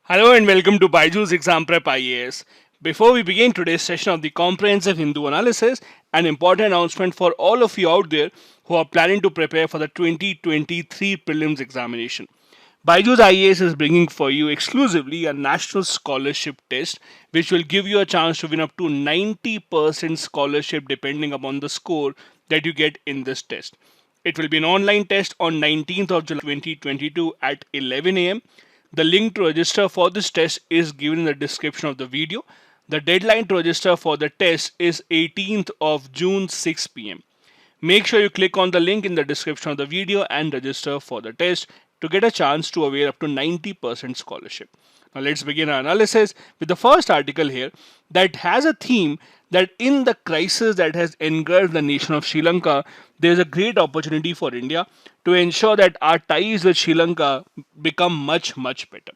Hello and welcome to BYJU'S Exam Prep IAS. Before we begin today's session of the comprehensive Hindu analysis, an important announcement for all of you out there who are planning to prepare for the 2023 Prelims examination. BYJU'S IAS is bringing for you exclusively a national scholarship test which will give you a chance to win up to 90% scholarship depending upon the score that you get in this test. It will be an online test on 19th of July 2022 at 11 a.m. The link to register for this test is given in the description of the video. The deadline to register for the test is 18th of June 6 p.m. Make sure you click on the link in the description of the video and register for the test to get a chance to avail up to 90% scholarship. Now let's begin our analysis with the first article here that has a theme that in the crisis that has engulfed the nation of Sri Lanka, there is a great opportunity for India to ensure that our ties with Sri Lanka become much better.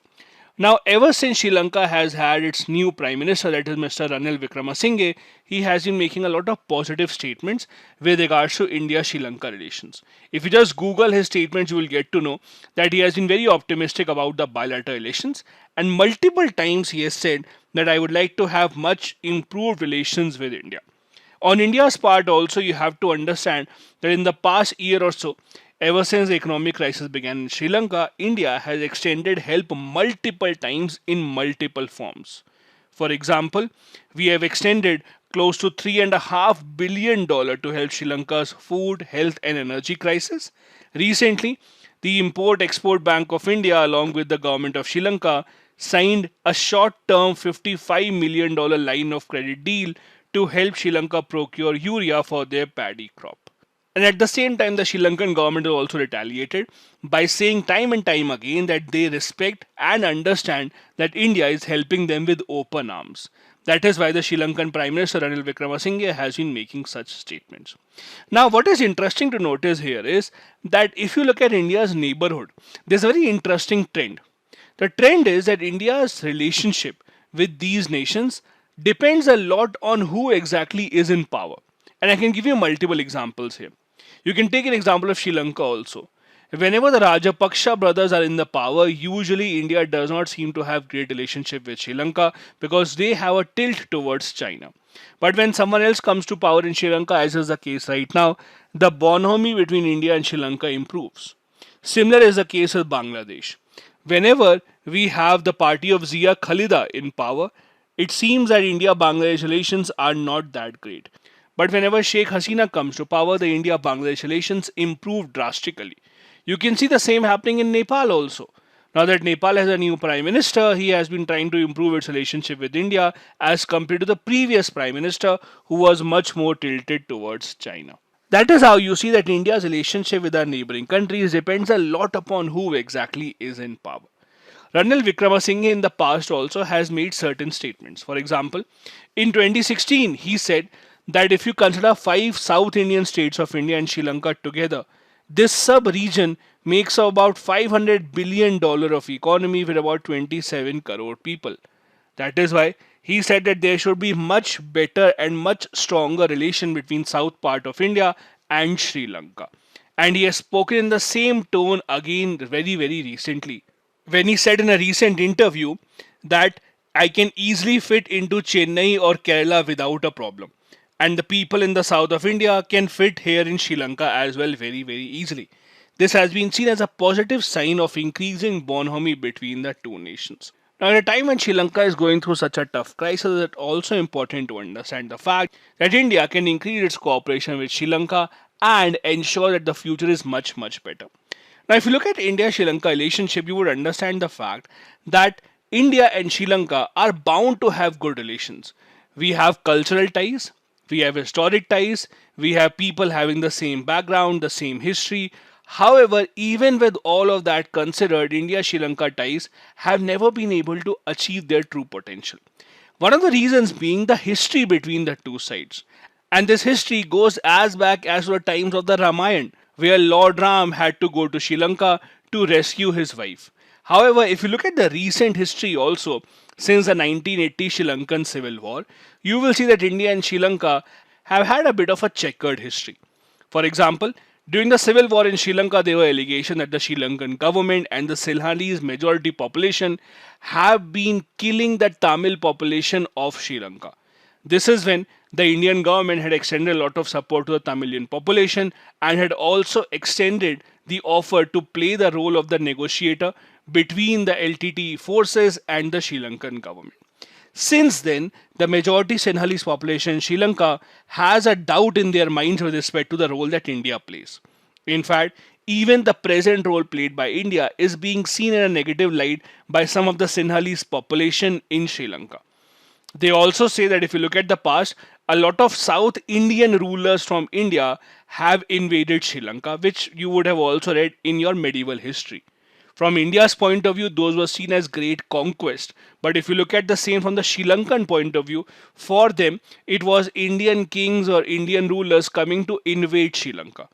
Now, ever since Sri Lanka has had its new Prime Minister, that is Mr. Ranil Wickremesinghe, he has been making a lot of positive statements with regards to India-Sri Lanka relations. If you just Google his statements, you will get to know that he has been very optimistic about the bilateral relations, and multiple times he has said that I would like to have much improved relations with India. On India's part also, you have to understand that in the past year or so, ever since the economic crisis began in Sri Lanka, India has extended help multiple times in multiple forms. For example, we have extended close to $3.5 billion to help Sri Lanka's food, health, and energy crisis. Recently, the Import Export Bank of India, along with the government of Sri Lanka, signed a short term $55 million line of credit deal to help Sri Lanka procure urea for their paddy crop. And at the same time, the Sri Lankan government has also retaliated by saying time and time again that they respect and understand that India is helping them with open arms. That is why the Sri Lankan Prime Minister Ranil Wickremesinghe has been making such statements. Now, what is interesting to notice here is that if you look at India's neighborhood, there's a very interesting trend. The trend is that India's relationship with these nations depends a lot on who exactly is in power. And I can give you multiple examples here. You can take an example of Sri Lanka also. Whenever the Rajapaksa brothers are in the power, usually India does not seem to have great relationship with Sri Lanka because they have a tilt towards China. But when someone else comes to power in Sri Lanka, as is the case right now, the bonhomie between India and Sri Lanka improves. Similar is the case with Bangladesh. Whenever we have the party of Zia Khalida in power, it seems that India-Bangladesh relations are not that great. But whenever Sheikh Hasina comes to power, the India-Bangladesh relations improve drastically. You can see the same happening in Nepal also. Now that Nepal has a new prime minister, he has been trying to improve its relationship with India as compared to the previous prime minister who was much more tilted towards China. That is how you see that India's relationship with our neighboring countries depends a lot upon who exactly is in power. Ranil Wickremesinghe in the past also has made certain statements. For example, in 2016, he said that if you consider five South Indian states of India and Sri Lanka together, this sub-region makes about $500 billion of economy with about 27 crore people. That is why he said that there should be much better and much stronger relation between south part of India and Sri Lanka. And he has spoken in the same tone again very recently when he said in a recent interview that I can easily fit into Chennai or Kerala without a problem. And the people in the south of India can fit here in Sri Lanka as well very easily. This has been seen as a positive sign of increasing bonhomie between the two nations. Now, at a time when Sri Lanka is going through such a tough crisis, it's also important to understand the fact that India can increase its cooperation with Sri Lanka and ensure that the future is much better. Now, if you look at India-Sri Lanka relationship, you would understand the fact that India and Sri Lanka are bound to have good relations. We have cultural ties, we have historic ties, we have people having the same background, the same history. However, even with all of that considered, India-Sri Lanka ties have never been able to achieve their true potential. One of the reasons being the history between the two sides. And this history goes as back as to the times of the Ramayana, where Lord Ram had to go to Sri Lanka to rescue his wife. However, if you look at the recent history also, since the 1980 Sri Lankan Civil War, you will see that India and Sri Lanka have had a bit of a checkered history. For example, During the civil war in Sri Lanka, there were allegations that the Sri Lankan government and the Sinhalese majority population have been killing the Tamil population of Sri Lanka. This is when the Indian government had extended a lot of support to the Tamilian population and had also extended the offer to play the role of the negotiator between the LTTE forces and the Sri Lankan government. Since then, the majority Sinhalese population in Sri Lanka has a doubt in their minds with respect to the role that India plays. In fact, even the present role played by India is being seen in a negative light by some of the Sinhalese population in Sri Lanka. They also say that if you look at the past, a lot of South Indian rulers from India have invaded Sri Lanka, which you would have also read in your medieval history. From India's point of view, those were seen as great conquest. But if you look at the same from the Sri Lankan point of view, for them, it was Indian kings or Indian rulers coming to invade Sri Lanka.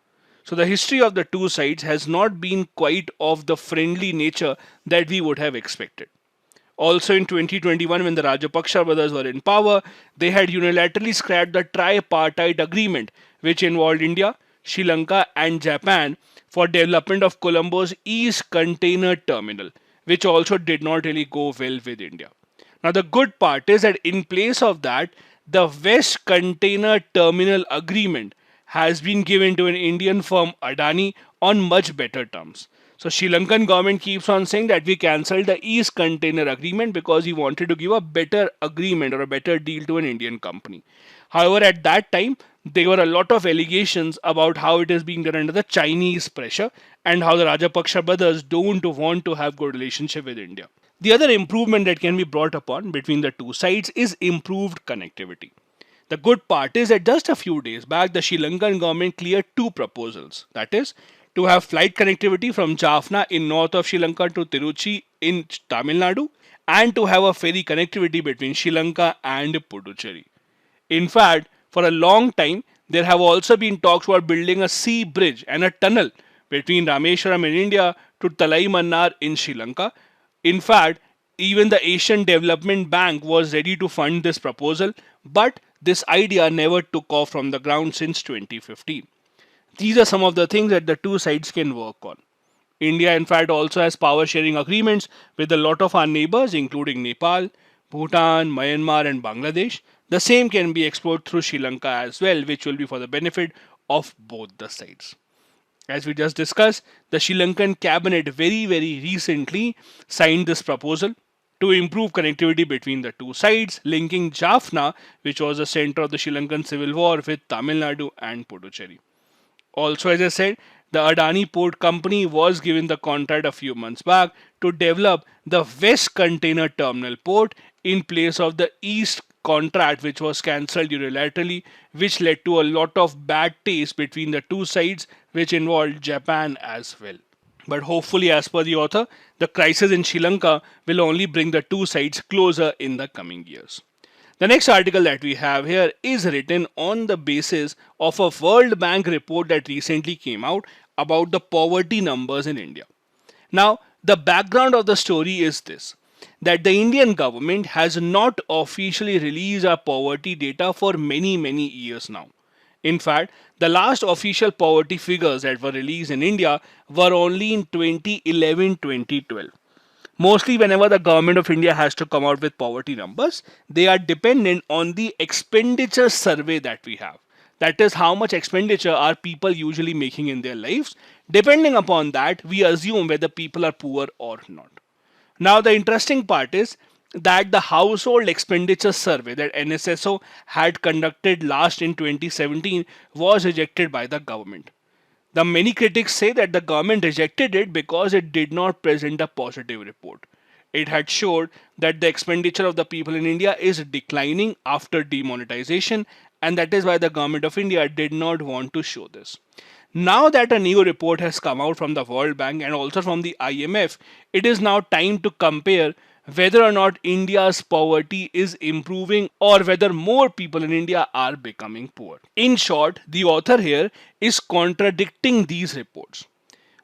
So the history of the two sides has not been quite of the friendly nature that we would have expected. Also in 2021, when the Rajapaksa brothers were in power, they had unilaterally scrapped the tripartite agreement, which involved India, Sri Lanka and Japan for development of Colombo's East Container Terminal, which also did not really go well with India. Now the good part is that in place of that, the West Container Terminal Agreement has been given to an Indian firm Adani on much better terms. So Sri Lankan government keeps on saying that we cancelled the East Container Agreement because we wanted to give a better agreement or a better deal to an Indian company. However, at that time, there were a lot of allegations about how it is being done under the Chinese pressure and how the Rajapaksa brothers don't want to have good relationship with India. The other improvement that can be brought upon between the two sides is improved connectivity. The good part is that just a few days back, the Sri Lankan government cleared two proposals. That is, to have flight connectivity from Jaffna in north of Sri Lanka to Tiruchi in Tamil Nadu, and to have a ferry connectivity between Sri Lanka and Puducherry. In fact, for a long time, there have also been talks about building a sea bridge and a tunnel between Rameshwaram in India to Talai Mannar in Sri Lanka. In fact, even the Asian Development Bank was ready to fund this proposal, but this idea never took off from the ground since 2015. These are some of the things that the two sides can work on. India, in fact, also has power sharing agreements with a lot of our neighbors, including Nepal, Bhutan, Myanmar, and Bangladesh. The same can be explored through Sri Lanka as well, which will be for the benefit of both the sides. As we just discussed, the Sri Lankan cabinet very recently signed this proposal to improve connectivity between the two sides, linking Jaffna, which was the center of the Sri Lankan civil war, with Tamil Nadu and Puducherry. Also, as I said, the Adani Port Company was given the contract a few months back to develop the West Container Terminal Port in place of the East contract, which was cancelled unilaterally, which led to a lot of bad taste between the two sides, which involved Japan as well. But hopefully, as per the author, the crisis in Sri Lanka will only bring the two sides closer in the coming years. The next article that we have here is written on the basis of a World Bank report that recently came out about the poverty numbers in India. Now, the background of the story is this, that the Indian government has not officially released our poverty data for many years now. In fact, the last official poverty figures that were released in India were only in 2011-2012. Mostly whenever the government of India has to come out with poverty numbers, they are dependent on the expenditure survey that we have. That is, how much expenditure are people usually making in their lives. Depending upon that, we assume whether people are poor or not. Now, the interesting part is that the household expenditure survey that NSSO had conducted last in 2017 was rejected by the government. The many critics say that the government rejected it because it did not present a positive report. It had showed that the expenditure of the people in India is declining after demonetization, and that is why the government of India did not want to show this. Now that a new report has come out from the World Bank and also from the IMF, it is now time to compare whether or not India's poverty is improving or whether more people in India are becoming poor. In short, the author here is contradicting these reports.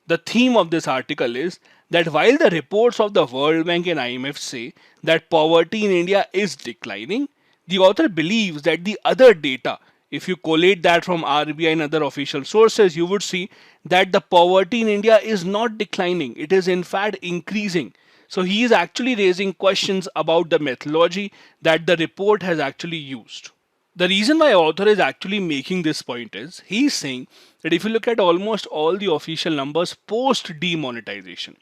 The theme of this article is that while the reports of the World Bank and IMF say that poverty in India is declining, the author believes that the other data, if you collate that from RBI and other official sources, you would see that the poverty in India is not declining. It is in fact increasing. So he is actually raising questions about the methodology that the report has actually used. The reason why author is actually making this point is he's saying that if you look at almost all the official numbers post demonetization,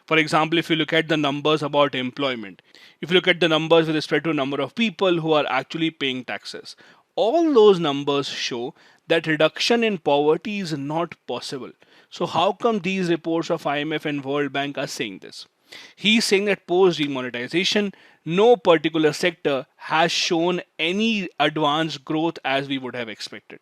for example, if you look at the numbers about employment, if you look at the numbers with respect to number of people who are actually paying taxes, all those numbers show that reduction in poverty is not possible. So how come these reports of IMF and World Bank are saying this? He's saying that post demonetization, no particular sector has shown any advanced growth as we would have expected.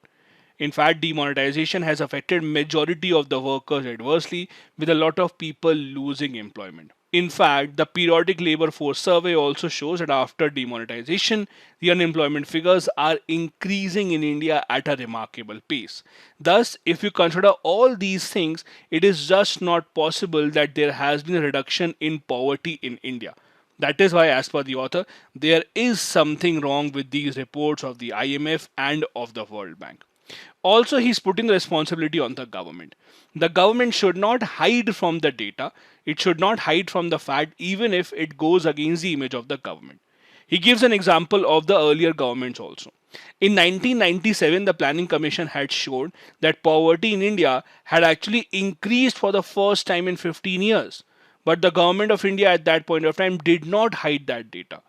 In fact, demonetization has affected majority of the workers adversely, with a lot of people losing employment. In fact, the periodic labor force survey also shows that after demonetization, the unemployment figures are increasing in India at a remarkable pace. Thus, if you consider all these things, it is just not possible that there has been a reduction in poverty in India. That is why, as per the author, there is something wrong with these reports of the IMF and of the World Bank. Also, he's putting the responsibility on the government. The government should not hide from the data. It should not hide from the fact, even if it goes against the image of the government. He gives an example of the earlier governments also. In 1997, the Planning Commission had showed that poverty in India had actually increased for the first time in 15 years. But the government of India at that point of time did not hide that data.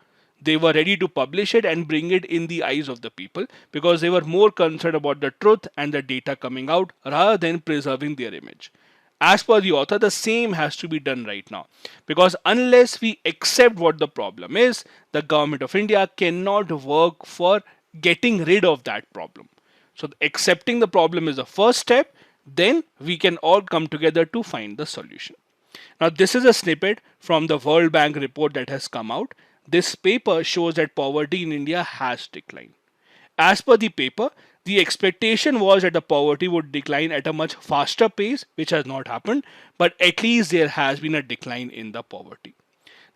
They were ready to publish it and bring it in the eyes of the people because they were more concerned about the truth and the data coming out rather than preserving their image. As per the author, the same has to be done right now because unless we accept what the problem is, the government of India cannot work for getting rid of that problem. So accepting the problem is the first step, then we can all come together to find the solution. Now this is a snippet from the World Bank report that has come out. This paper shows that poverty in India has declined. As per the paper, the expectation was that the poverty would decline at a much faster pace, which has not happened, but at least there has been a decline in the poverty.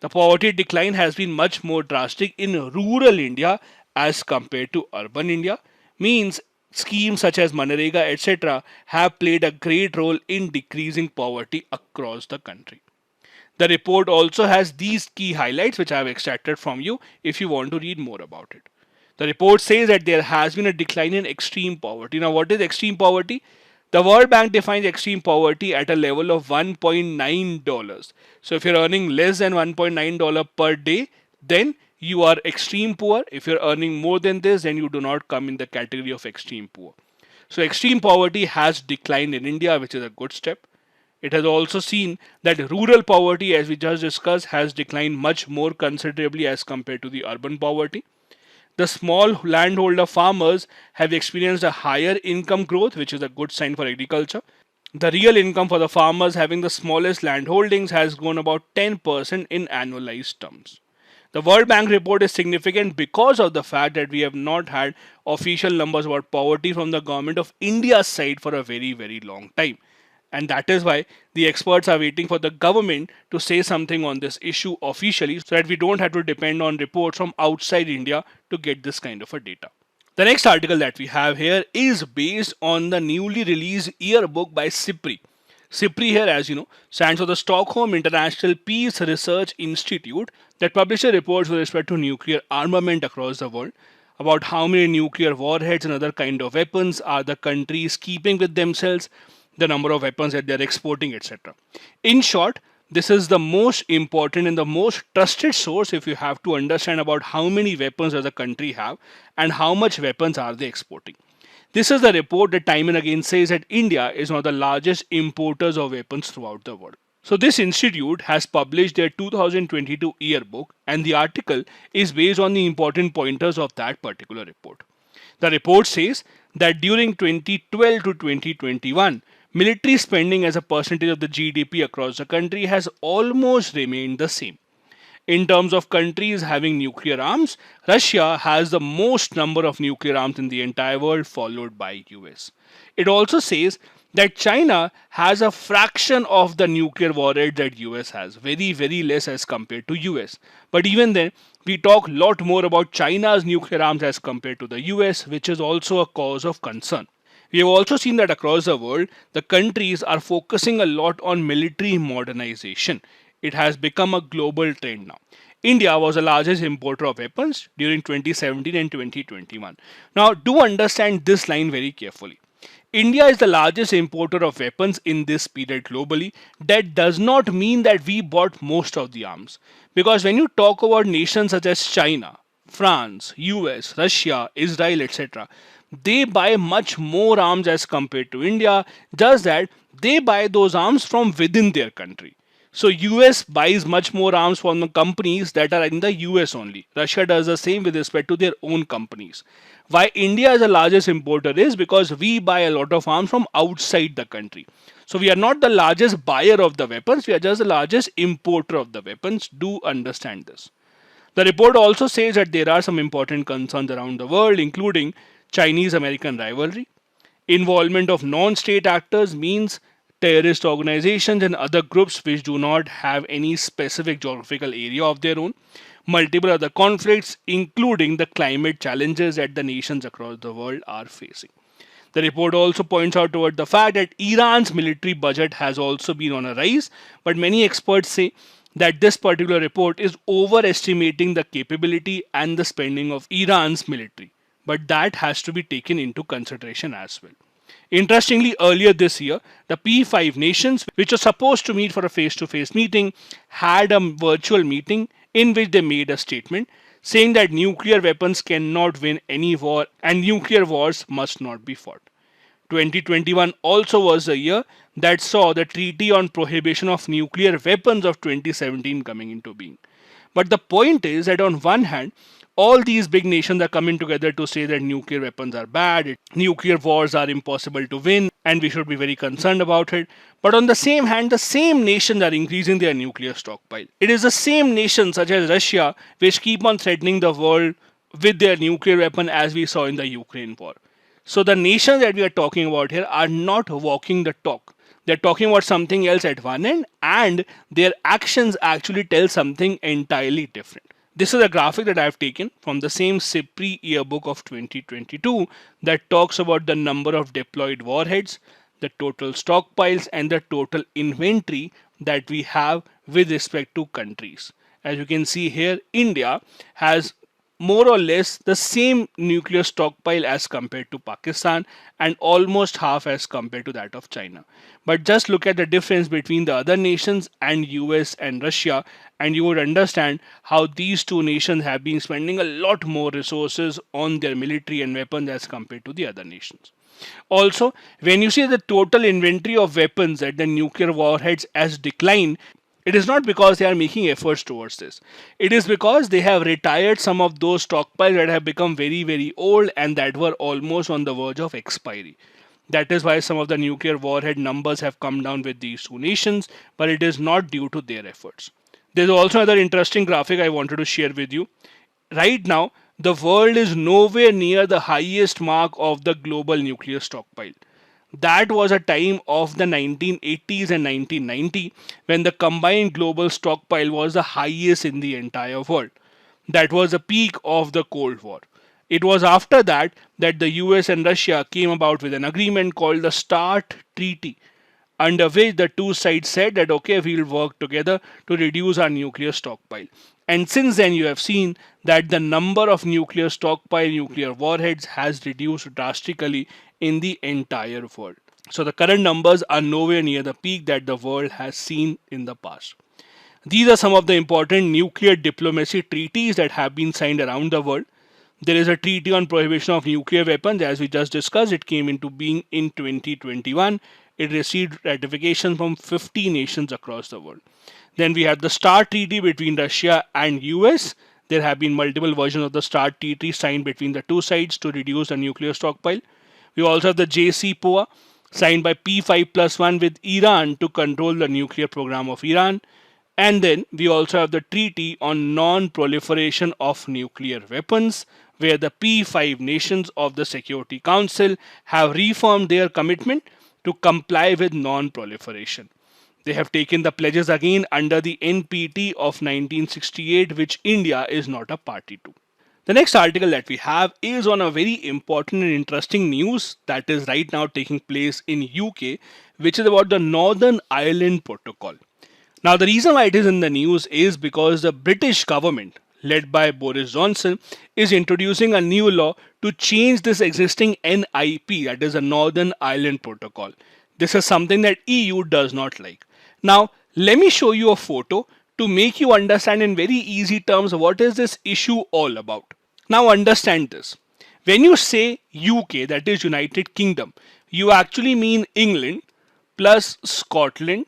The poverty decline has been much more drastic in rural India as compared to urban India, means schemes such as Manrega, etc., have played a great role in decreasing poverty across the country. The report also has these key highlights which I have extracted from you if you want to read more about it. The report says that there has been a decline in extreme poverty. Now, what is extreme poverty? The World Bank defines extreme poverty at a level of $1.9. So, if you're earning less than $1.9 per day, then you are extreme poor. If you're earning more than this, then you do not come in the category of extreme poor. So, extreme poverty has declined in India, which is a good step. It has also seen that rural poverty, as we just discussed, has declined much more considerably as compared to the urban poverty. The small landholder farmers have experienced a higher income growth, which is a good sign for agriculture. The real income for the farmers having the smallest landholdings has grown about 10% in annualized terms. The World Bank report is significant because of the fact that we have not had official numbers about poverty from the government of India's side for a very, very long time. And that is why the experts are waiting for the government to say something on this issue officially so that we don't have to depend on reports from outside India to get this kind of a data. The next article that we have here is based on the newly released yearbook by SIPRI. SIPRI here, as you know, stands for the Stockholm International Peace Research Institute that publishes reports with respect to nuclear armament across the world, about how many nuclear warheads and other kind of weapons are the countries keeping with themselves, the number of weapons that they are exporting, etc. In short, this is the most important and the most trusted source if you have to understand about how many weapons does a country have and how much weapons are they exporting. This is the report that time and again says that India is one of the largest importers of weapons throughout the world. So this institute has published their 2022 yearbook and the article is based on the important pointers of that particular report. The report says that during 2012 to 2021, military spending as a percentage of the GDP across the country has almost remained the same. In terms of countries having nuclear arms, Russia has the most number of nuclear arms in the entire world, followed by US. It also says that China has a fraction of the nuclear warhead that US has, very very less as compared to US. But even then, we talk a lot more about China's nuclear arms as compared to the US, which is also a cause of concern. We have also seen that across the world, the countries are focusing a lot on military modernization. It has become a global trend now. India was the largest importer of weapons during 2017 and 2021. Now, do understand this line very carefully. India is the largest importer of weapons in this period globally. That does not mean that we bought most of the arms. Because when you talk about nations such as China, France, US, Russia, Israel, etc., they buy much more arms as compared to India, just that they buy those arms from within their country. So US buys much more arms from the companies that are in the US only. Russia does the same with respect to their own companies. Why India is the largest importer is because we buy a lot of arms from outside the country. So we are not the largest buyer of the weapons, we are just the largest importer of the weapons. Do understand this. The report also says that there are some important concerns around the world, including Chinese American rivalry. Involvement of non state actors means terrorist organizations and other groups which do not have any specific geographical area of their own. Multiple other conflicts, including the climate challenges that the nations across the world are facing. The report also points out toward the fact that Iran's military budget has also been on a rise, but many experts say that this particular report is overestimating the capability and the spending of Iran's military. But that has to be taken into consideration as well. Interestingly, earlier this year, the P5 nations, which were supposed to meet for a face to face meeting, had a virtual meeting in which they made a statement saying that nuclear weapons cannot win any war and nuclear wars must not be fought. 2021 also was the year that saw the Treaty on Prohibition of Nuclear Weapons of 2017 coming into being. But the point is that on one hand, all these big nations are coming together to say that nuclear weapons are bad, nuclear wars are impossible to win, and we should be very concerned about it. But on the same hand, the same nations are increasing their nuclear stockpile. It is the same nations such as Russia which keep on threatening the world with their nuclear weapon as we saw in the Ukraine war. So the nations that we are talking about here are not walking the talk. They're talking about something else at one end, and their actions actually tell something entirely different. This is a graphic that I have taken from the same CIPRI yearbook of 2022 that talks about the number of deployed warheads, the total stockpiles, and the total inventory that we have with respect to countries. As you can see here, India has more or less the same nuclear stockpile as compared to Pakistan and almost half as compared to that of China. But just look at the difference between the other nations and US and Russia, and you would understand how these two nations have been spending a lot more resources on their military and weapons as compared to the other nations. Also, when you see the total inventory of weapons at the nuclear warheads has declined, it is not because they are making efforts towards this. It is because they have retired some of those stockpiles that have become very, very old and that were almost on the verge of expiry. That is why some of the nuclear warhead numbers have come down with these two nations, but it is not due to their efforts. There's also another interesting graphic I wanted to share with you. Right now, the world is nowhere near the highest mark of the global nuclear stockpile. That was a time of the 1980s and 1990 when the combined global stockpile was the highest in the entire world. That was the peak of the Cold War. It was after that that the US and Russia came about with an agreement called the START Treaty, under which the two sides said that okay, we'll work together to reduce our nuclear stockpile. And since then, you have seen that the number of nuclear stockpile, nuclear warheads has reduced drastically in the entire world. So the current numbers are nowhere near the peak that the world has seen in the past. These are some of the important nuclear diplomacy treaties that have been signed around the world. There is a treaty on prohibition of nuclear weapons, as we just discussed. It came into being in 2021. It received ratification from 50 nations across the world. Then we have the START Treaty between Russia and US. There have been multiple versions of the START Treaty signed between the two sides to reduce the nuclear stockpile. We also have the JCPOA signed by P5 plus 1 with Iran to control the nuclear program of Iran. And then we also have the Treaty on Non-Proliferation of Nuclear Weapons, where the P5 nations of the Security Council have reaffirmed their commitment to comply with non-proliferation. They have taken the pledges again under the NPT of 1968, which India is not a party to. The next article that we have is on a very important and interesting news that is right now taking place in UK, which is about the Northern Ireland Protocol. Now, the reason why it is in the news is because the British government, led by Boris Johnson, is introducing a new law to change this existing NIP, that is a Northern Ireland Protocol. This is something that EU does not like. Now, let me show you a photo to make you understand in very easy terms what is this issue all about. Now, understand this. When you say UK, that is United Kingdom, you actually mean England plus Scotland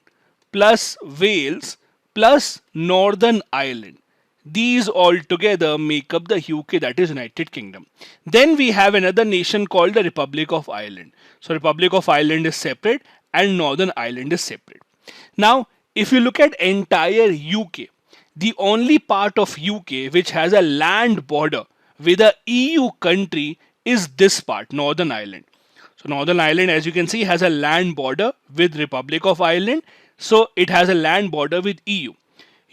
plus Wales plus Northern Ireland. These all together make up the UK, that is United Kingdom. Then we have another nation called the Republic of Ireland. So Republic of Ireland is separate and Northern Ireland is separate. Now, if you look at entire UK, the only part of UK which has a land border with a EU country is this part, Northern Ireland. So Northern Ireland, as you can see, has a land border with Republic of Ireland. So it has a land border with EU.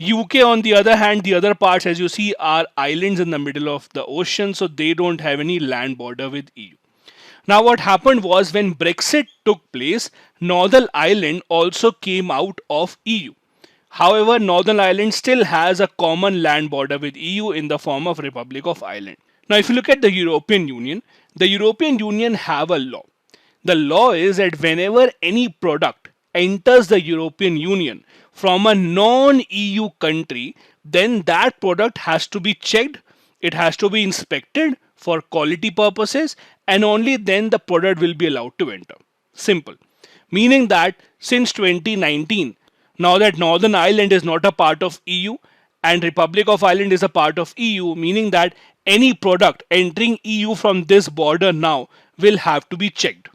UK, on the other hand, the other parts, as you see, are islands in the middle of the ocean, so they don't have any land border with EU. Now, what happened was when Brexit took place, Northern Ireland also came out of EU. However, Northern Ireland still has a common land border with EU in the form of Republic of Ireland. Now, if you look at the European Union have a law. The law is that whenever any product enters the European Union from a non-EU country, then that product has to be checked, it has to be inspected for quality purposes, and only then the product will be allowed to enter. Simple. Meaning that since 2019, now that Northern Ireland is not a part of EU and Republic of Ireland is a part of EU, meaning that any product entering EU from this border now will have to be checked.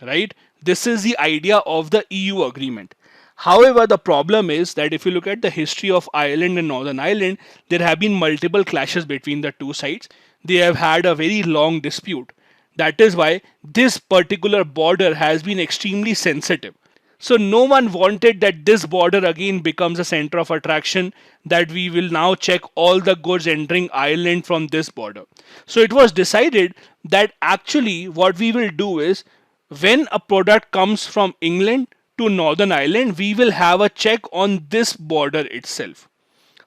Right? This is the idea of the EU agreement. However, the problem is that if you look at the history of Ireland and Northern Ireland, there have been multiple clashes between the two sides. They have had a very long dispute. That is why this particular border has been extremely sensitive. So no one wanted that this border again becomes a center of attraction, that we will now check all the goods entering Ireland from this border. So it was decided that actually what we will do is, when a product comes from England to Northern Ireland, we will have a check on this border itself.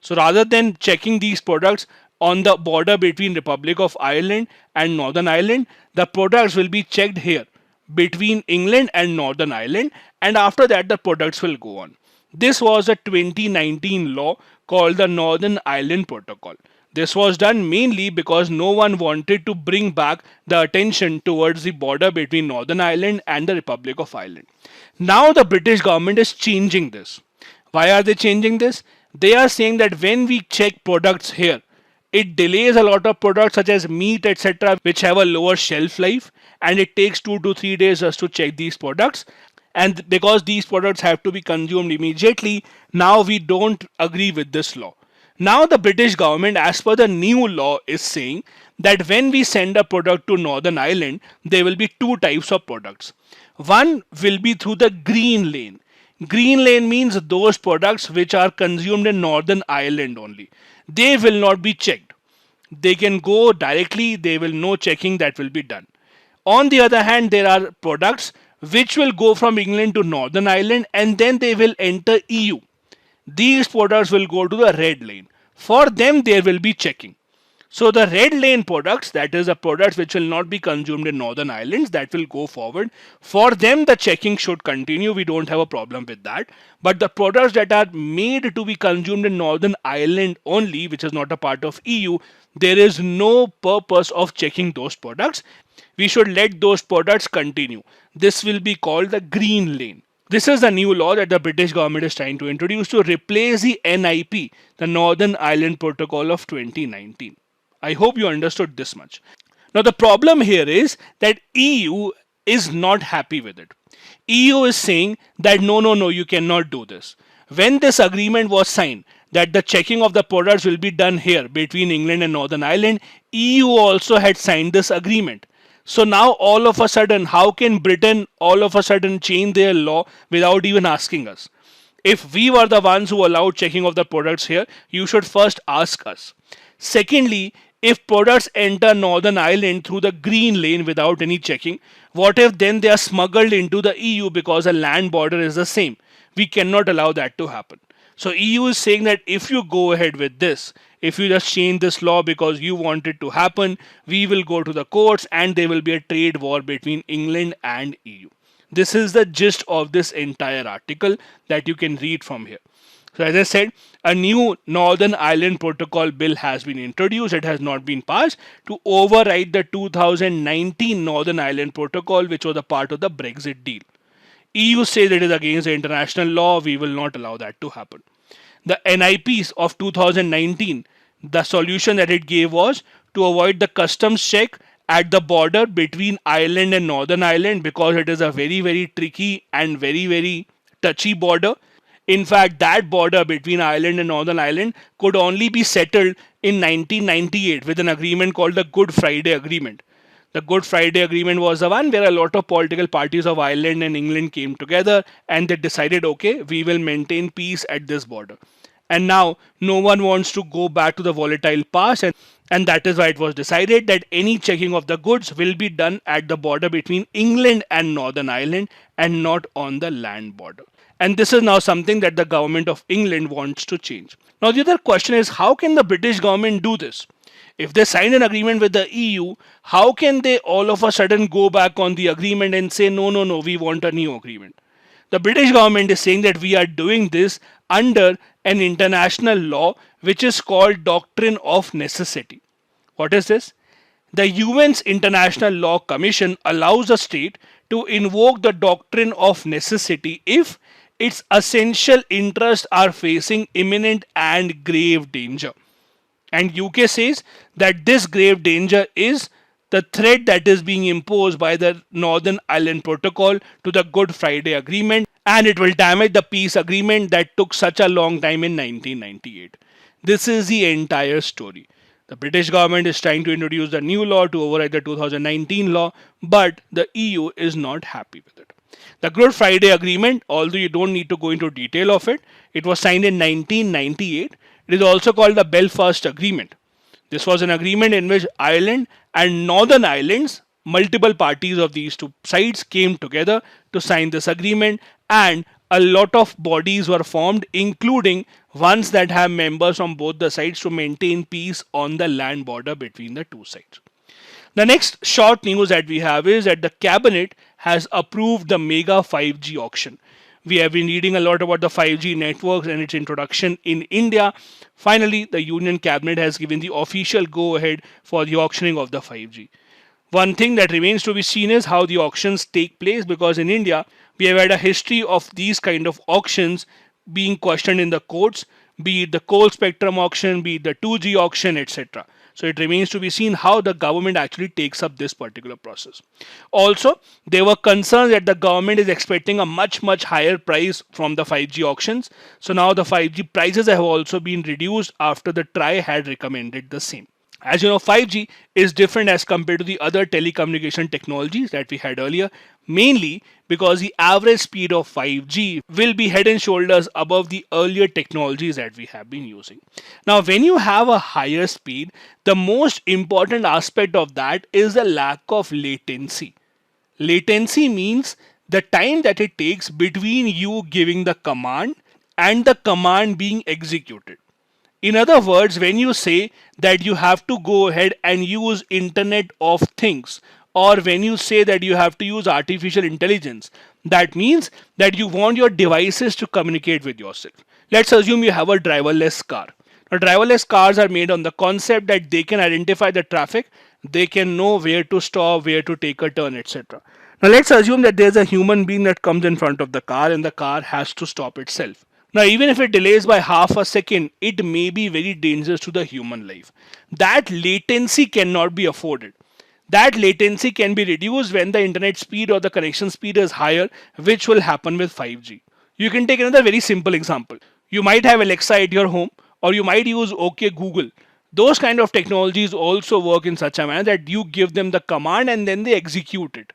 So rather than checking these products on the border between Republic of Ireland and Northern Ireland, the products will be checked here between England and Northern Ireland, and after that the products will go on. This was a 2019 law called the Northern Ireland Protocol. This was done mainly because no one wanted to bring back the attention towards the border between Northern Ireland and the Republic of Ireland. Now the British government is changing this. Why are they changing this? They are saying that when we check products here, it delays a lot of products such as meat, etc., which have a lower shelf life, and it takes 2 to 3 days just to check these products. And because these products have to be consumed immediately, now we don't agree with this law. Now the British government, as per the new law, is saying that when we send a product to Northern Ireland, there will be two types of products. One will be through the green lane. Green lane means those products which are consumed in Northern Ireland only. They will not be checked. They can go directly, there will no checking that will be done. On the other hand, there are products which will go from England to Northern Ireland and then they will enter EU. These products will go to the red lane. For them, there will be checking. So the red lane products, that is the products which will not be consumed in Northern Ireland, that will go forward. For them, the checking should continue. We don't have a problem with that. But the products that are made to be consumed in Northern Ireland only, which is not a part of EU, there is no purpose of checking those products. We should let those products continue. This will be called the green lane. This is the new law that the British government is trying to introduce to replace the NIP, the Northern Ireland Protocol of 2019. I hope you understood this much. Now the problem here is that EU is not happy with it. EU is saying that no, you cannot do this. When this agreement was signed, that the checking of the products will be done here between England and Northern Ireland, EU also had signed this agreement. So now all of a sudden, how can Britain all of a sudden change their law without even asking us? If we were the ones who allowed checking of the products here, you should first ask us. Secondly, if products enter Northern Ireland through the green lane without any checking, what if then they are smuggled into the EU because the land border is the same? We cannot allow that to happen. So EU is saying that if you go ahead with this, if you just change this law because you want it to happen, we will go to the courts and there will be a trade war between England and EU. This is the gist of this entire article that you can read from here. So as I said, a new Northern Ireland Protocol bill has been introduced. It has not been passed to override the 2019 Northern Ireland Protocol, which was a part of the Brexit deal. EU says it is against the international law. We will not allow that to happen. The NIPs of 2019, the solution that it gave was to avoid the customs check at the border between Ireland and Northern Ireland, because it is a very, very tricky and very, very touchy border. In fact, that border between Ireland and Northern Ireland could only be settled in 1998 with an agreement called the Good Friday Agreement. The Good Friday Agreement was the one where a lot of political parties of Ireland and England came together and they decided, okay, we will maintain peace at this border. And now no one wants to go back to the volatile past, and that is why it was decided that any checking of the goods will be done at the border between England and Northern Ireland and not on the land border. And this is now something that the government of England wants to change. Now the other question is, how can the British government do this? If they sign an agreement with the EU, how can they all of a sudden go back on the agreement and say, no, no, no, we want a new agreement? The British government is saying that we are doing this under an international law which is called Doctrine of Necessity. What is this? The UN's International Law Commission allows a state to invoke the doctrine of necessity if its essential interests are facing imminent and grave danger. And UK says that this grave danger is the threat that is being imposed by the Northern Ireland Protocol to the Good Friday Agreement, and it will damage the peace agreement that took such a long time in 1998. This is the entire story. The British government is trying to introduce the new law to override the 2019 law, but the EU is not happy with it. The Good Friday Agreement, although you don't need to go into detail of it, it was signed in 1998. It is also called the Belfast Agreement. This was an agreement in which Ireland and Northern Ireland's multiple parties of these two sides came together to sign this agreement, and a lot of bodies were formed, including ones that have members from both the sides to maintain peace on the land border between the two sides. The next short news that we have is that the cabinet has approved the mega 5G auction. We have been reading a lot about the 5G networks and its introduction in India. Finally, the Union Cabinet has given the official go-ahead for the auctioning of the 5G. One thing that remains to be seen is how the auctions take place, because in India, we have had a history of these kind of auctions being questioned in the courts, be it the coal spectrum auction, be it the 2G auction, etc. So it remains to be seen how the government actually takes up this particular process. Also, there were concerns that the government is expecting a much higher price from the 5G auctions. So now the 5G prices have also been reduced after the TRAI had recommended the same. As you know, 5G is different as compared to the other telecommunication technologies that we had earlier, mainly because the average speed of 5G will be head and shoulders above the earlier technologies that we have been using. Now, when you have a higher speed, the most important aspect of that is the lack of latency. Latency means the time that it takes between you giving the command and the command being executed. In other words, when you say that you have to go ahead and use Internet of Things, or when you say that you have to use artificial intelligence, that means that you want your devices to communicate with yourself. Let's assume you have a driverless car. Now, driverless cars are made on the concept that they can identify the traffic, they can know where to stop, where to take a turn, etc. Now, let's assume that there's a human being that comes in front of the car and the car has to stop itself. Now, even if it delays by half a second, it may be very dangerous to the human life. That latency cannot be afforded. That latency can be reduced when the internet speed or the connection speed is higher, which will happen with 5G. You can take another very simple example. You might have Alexa at your home, or you might use OK Google. Those kind of technologies also work in such a manner that you give them the command and then they execute it.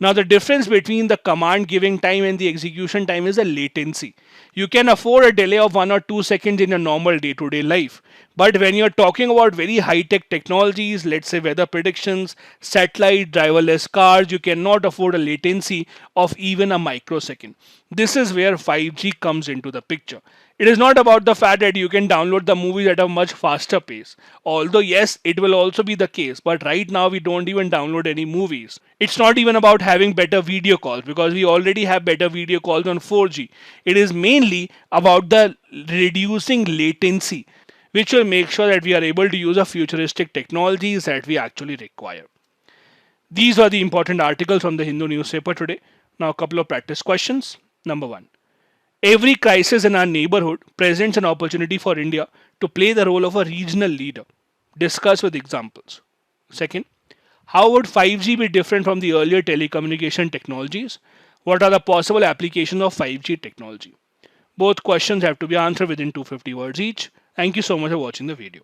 Now, the difference between the command giving time and the execution time is the latency. You can afford a delay of 1 or 2 seconds in a normal day to day life. But when you're talking about very high tech technologies, let's say weather predictions, satellite, driverless cars, you cannot afford a latency of even a microsecond. This is where 5G comes into the picture. It is not about the fact that you can download the movies at a much faster pace. Although, yes, it will also be the case. But right now, we don't even download any movies. It's not even about having better video calls because we already have better video calls on 4G. It is mainly about the reducing latency, which will make sure that we are able to use a futuristic technologies that we actually require. These were the important articles from the Hindu newspaper today. Now, a couple of practice questions. Number one. Every crisis in our neighborhood presents an opportunity for India to play the role of a regional leader. Discuss with examples. Second, how would 5G be different from the earlier telecommunication technologies? What are the possible applications of 5G technology? Both questions have to be answered within 250 words each. Thank you so much for watching the video.